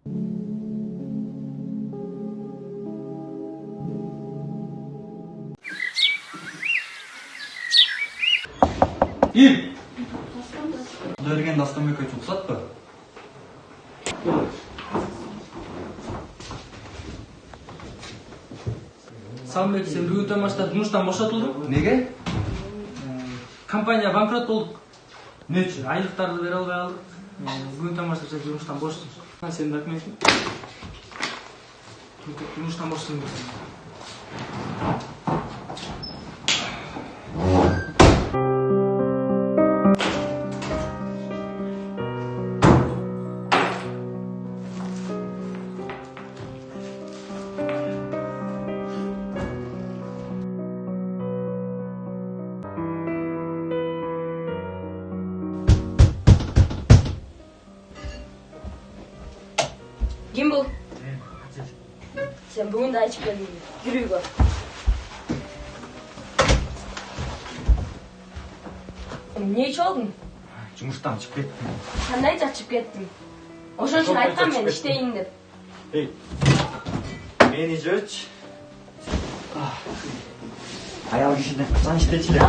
일! Құдайырген дастан бекай жұмсат па? Самбек, сен бүгін баштап жұмыстан бошатылдың? Неге? Компания банкрот болдық. Не үшін? Айлықтарды бере албай алдық. Бүгін баштап сен жұмыстан бошсың. Сенің документің? Жұмыстан бошсың. Ким бұл? Сен бүгін де айтып келдің. Жүрей бар. Не ішіп алдың? Жұмыстан шығып кеттім. Қандай жатып кеттің? Ошон үшін айтқан мен іштейін деп. Ей, мені жүрші. Аял кешеден қырсан іштечілер.